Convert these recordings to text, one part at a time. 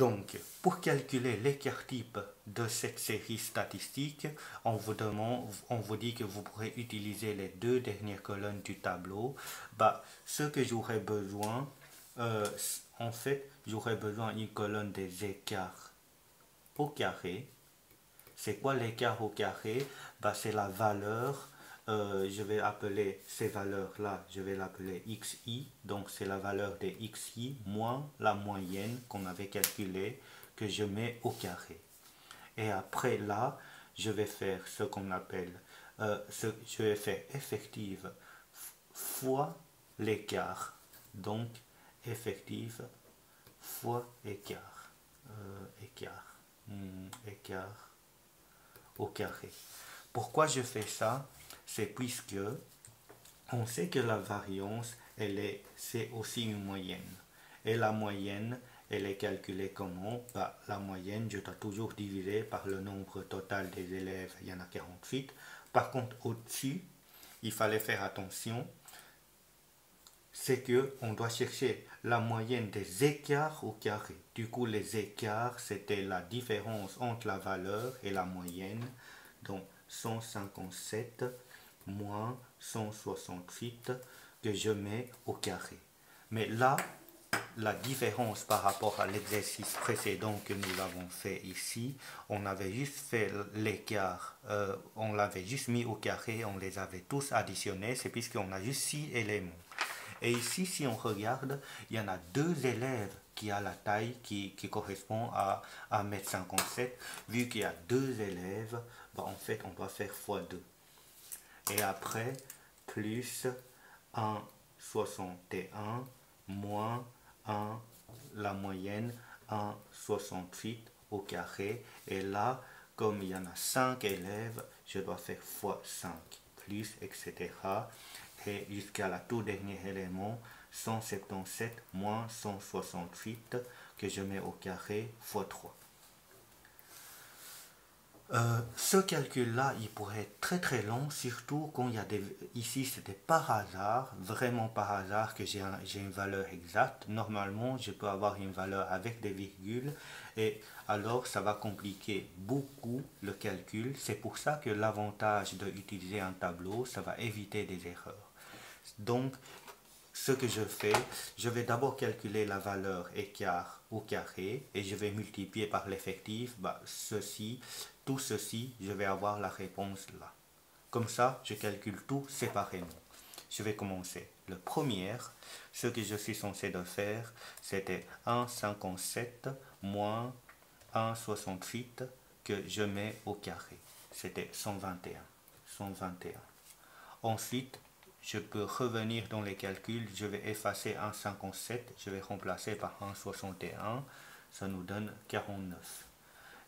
Donc, pour calculer l'écart type de cette série statistique, on vous dit que vous pourrez utiliser les deux dernières colonnes du tableau. Ce que j'aurais besoin, en fait, j'aurais besoin d'une colonne des écarts au carré. C'est quoi l'écart au carré? C'est la valeur, je vais appeler ces valeurs-là, je vais l'appeler xi, donc c'est la valeur des xi moins la moyenne qu'on avait calculée, que je mets au carré. Et après là, je vais faire ce qu'on appelle, je vais faire effective fois l'écart, donc effective fois écart, écart au carré. Pourquoi je fais ça? C'est puisque on sait que la variance, c'est aussi une moyenne. Et la moyenne, elle est calculée comment? La moyenne, je dois toujours diviser par le nombre total des élèves, il y en a 48. Par contre, au-dessus, il fallait faire attention, c'est que on doit chercher la moyenne des écarts au carré. Du coup, les écarts, c'était la différence entre la valeur et la moyenne. Donc, 157 moins 168 que je mets au carré. Mais là, la différence par rapport à l'exercice précédent que nous avons fait ici, on avait juste fait l'écart, on l'avait juste mis au carré, on les avait tous additionnés, c'est puisqu'on a juste 6 éléments. Et ici, si on regarde, il y en a 2 élèves qui a la taille qui correspond à 1,57 m. Vu qu'il y a 2 élèves, en fait, on doit faire x2. Et après, plus 1,61 moins 1, la moyenne, 1,68 au carré. Et là, comme il y en a 5 élèves, je dois faire x5, plus, etc. Et jusqu'à la tout dernier élément, 177 moins 168 que je mets au carré x 3. Ce calcul-là, il pourrait être très très long, surtout quand il y a ici c'était par hasard, vraiment par hasard que j'ai une valeur exacte. Normalement, je peux avoir une valeur avec des virgules et alors ça va compliquer beaucoup le calcul. C'est pour ça que l'avantage d'utiliser un tableau, ça va éviter des erreurs. Donc, ce que je fais, je vais d'abord calculer la valeur écart au carré et je vais multiplier par l'effectif, tout ceci, je vais avoir la réponse là. Comme ça, je calcule tout séparément. Je vais commencer. Le premier, ce que je suis censé de faire, c'était 1,57 moins 1,68 que je mets au carré. C'était 121. Ensuite, je peux revenir dans les calculs, je vais effacer 1,57, je vais remplacer par 1,61, ça nous donne 49.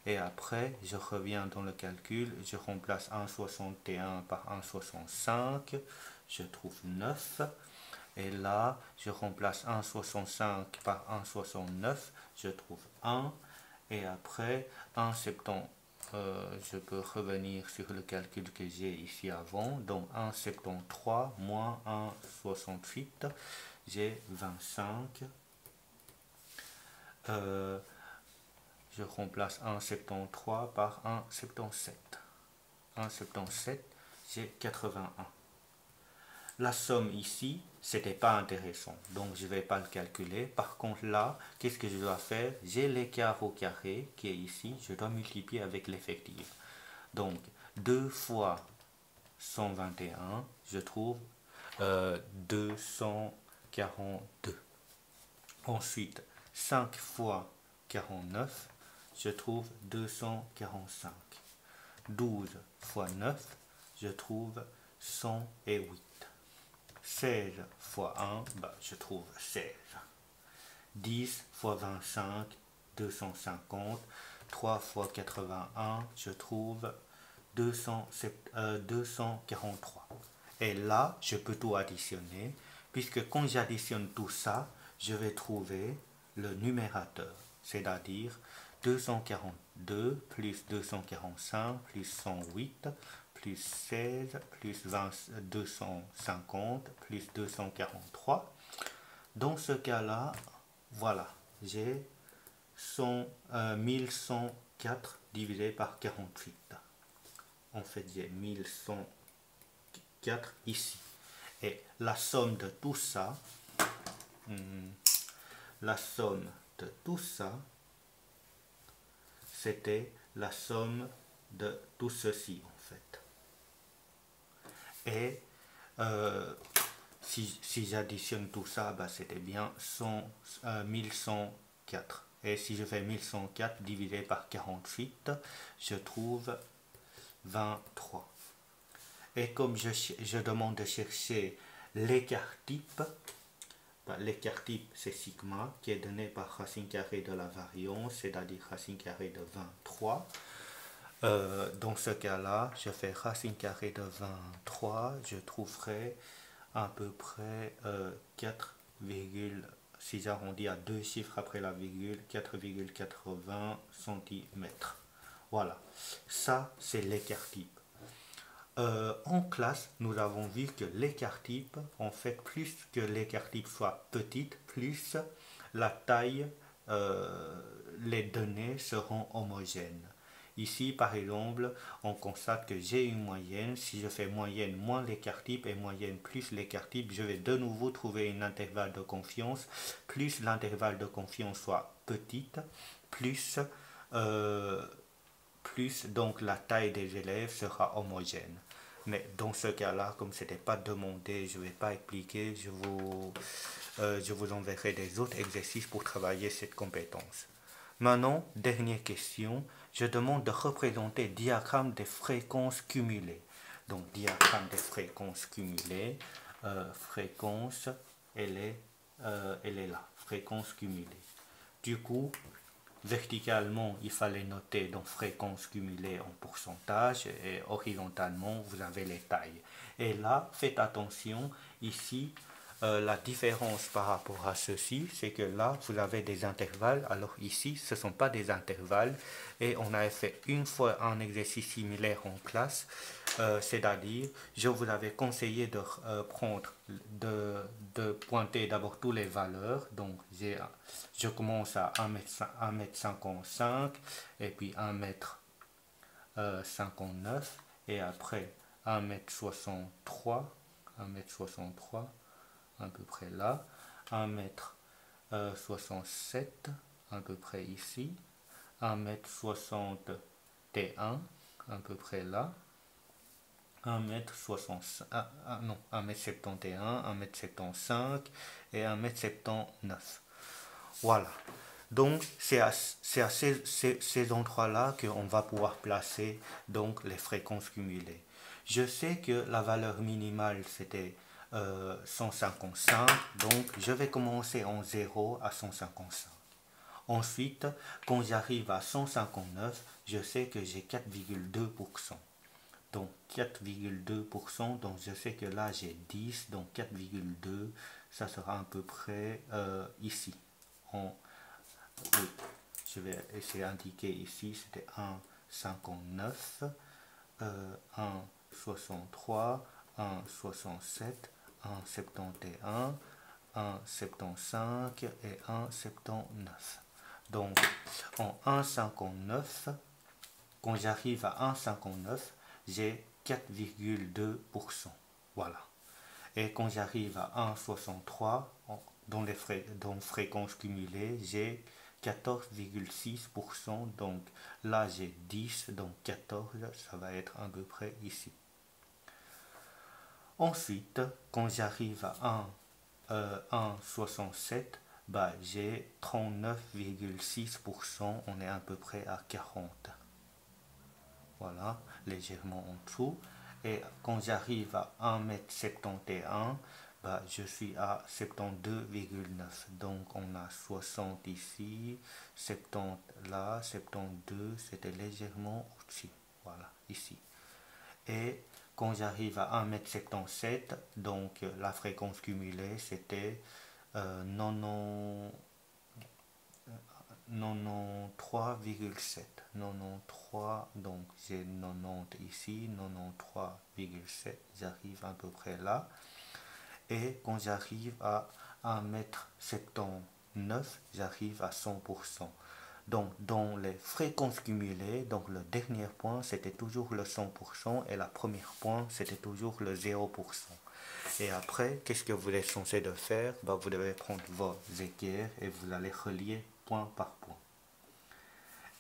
Et après, je reviens dans le calcul, je remplace 1,61 par 1,65, je trouve 9. Et là, je remplace 1,65 par 1,69, je trouve 1. Et après, 1,70. Je peux revenir sur le calcul que j'ai ici avant. Donc 1,73 moins 1,68, j'ai 25. Je remplace 1,73 par 1,77. 1,77, j'ai 81. La somme ici, c'était pas intéressant, donc je vais pas le calculer. Par contre là, qu'est-ce que je dois faire? J'ai l'écart au carré qui est ici, je dois multiplier avec l'effectif. Donc 2 fois 121, je trouve 242. Ensuite, 5 fois 49, je trouve 245. 12 fois 9, je trouve 108. 16 fois 1, je trouve 16. 10 fois 25, 250. 3 fois 81, je trouve 243. Et là, je peux tout additionner, puisque quand j'additionne tout ça, je vais trouver le numérateur, c'est-à-dire 242 plus 245 plus 108 plus 16 plus 250 plus 243. Dans ce cas-là, voilà, j'ai 1104 divisé par 48. En fait, j'ai 1104 ici. Et la somme de tout ça, c'était la somme de tout ceci, en fait. Et si j'additionne tout ça, bah, c'était bien 1104. Et si je fais 1104 divisé par 48, je trouve 23. Et comme je demande de chercher l'écart type, bah, l'écart type c'est sigma qui est donné par racine carrée de la variance, c'est-à-dire racine carrée de 23. Dans ce cas-là, je fais racine carrée de 23, je trouverai à peu près 4, si j'arrondis à deux chiffres après la virgule, 4,80 cm. Voilà, ça c'est l'écart type. En classe, nous avons vu que l'écart type, en fait, plus que l'écart type soit petite, plus la taille, les données seront homogènes. Ici, par exemple, on constate que j'ai une moyenne. Si je fais moyenne moins l'écart type et moyenne plus l'écart type, je vais de nouveau trouver un intervalle de confiance. Plus l'intervalle de confiance soit petite, plus donc la taille des élèves sera homogène. Mais dans ce cas-là, comme ce n'était pas demandé, je ne vais pas expliquer, je vous enverrai des autres exercices pour travailler cette compétence. Maintenant, dernière question, je demande de représenter le diagramme des fréquences cumulées. Donc, diagramme des fréquences cumulées, fréquence, elle est là, fréquence cumulée. Du coup, verticalement, il fallait noter donc fréquence cumulée en pourcentage et horizontalement, vous avez les tailles. Et là, faites attention, ici, la différence par rapport à ceci, c'est que là, vous avez des intervalles, alors ici, ce ne sont pas des intervalles, et on avait fait une fois un exercice similaire en classe, c'est-à-dire, je vous avais conseillé de prendre, de pointer d'abord toutes les valeurs, donc je commence à 1m55, et puis 1m59, et après 1m63, 1m63, à peu près là, 1m67, à peu près ici, 1m61, à peu près là, 1m65, non, 1m71, 1m75 et 1m79. Voilà. Donc, c'est à ces endroits-là qu'on va pouvoir placer donc, les fréquences cumulées. Je sais que la valeur minimale, c'était 155. Donc, je vais commencer en 0 à 155. Ensuite, quand j'arrive à 159, je sais que j'ai 4,2%. Donc 4,2%, donc je sais que là j'ai 10, donc 4,2, ça sera à peu près ici. Oui, je vais essayer d'indiquer ici, c'était 1,59, 1,63, 1,67, 1,71, 1,75 et 1,79. Donc en 1,59, quand j'arrive à 1,59, j'ai 4,2%. Voilà. Et quand j'arrive à 1,63, dans fréquence cumulée, j'ai 14,6%. Donc là, j'ai 10, donc 14, ça va être à peu près ici. Ensuite, quand j'arrive à 1,67, bah, j'ai 39,6%. On est à peu près à 40. Voilà, légèrement en dessous. Et quand j'arrive à 1m71, bah, je suis à 72,9. Donc on a 60 ici, 70 là, 72, c'était légèrement au-dessus. Voilà, ici. Et quand j'arrive à 1m77, donc la fréquence cumulée, c'était 93,7. 93, donc j'ai 90 ici, 93,7, j'arrive à peu près là. Et quand j'arrive à 1m79, j'arrive à 100%. Donc, dans les fréquences cumulées, donc le dernier point, c'était toujours le 100% et la première point, c'était toujours le 0%. Et après, qu'est-ce que vous êtes censé de faire? Bah, vous devez prendre vos équerres et vous allez relier point par point.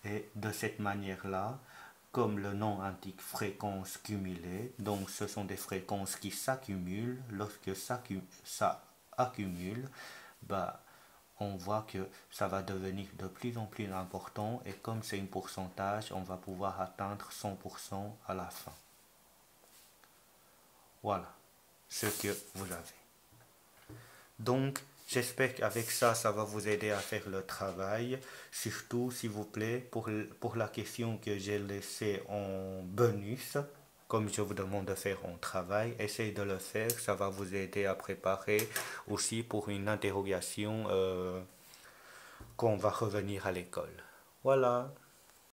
Et de cette manière-là, comme le nom indique fréquences cumulées, donc ce sont des fréquences qui s'accumulent. Lorsque ça accumule, bah, on voit que ça va devenir de plus en plus important et comme c'est un pourcentage, on va pouvoir atteindre 100% à la fin. Voilà ce que vous avez. Donc, j'espère qu'avec ça, ça va vous aider à faire le travail. Surtout, s'il vous plaît, pour la question que j'ai laissée en bonus, comme je vous demande de faire un travail, essayez de le faire. Ça va vous aider à préparer aussi pour une interrogation quand on va revenir à l'école. Voilà.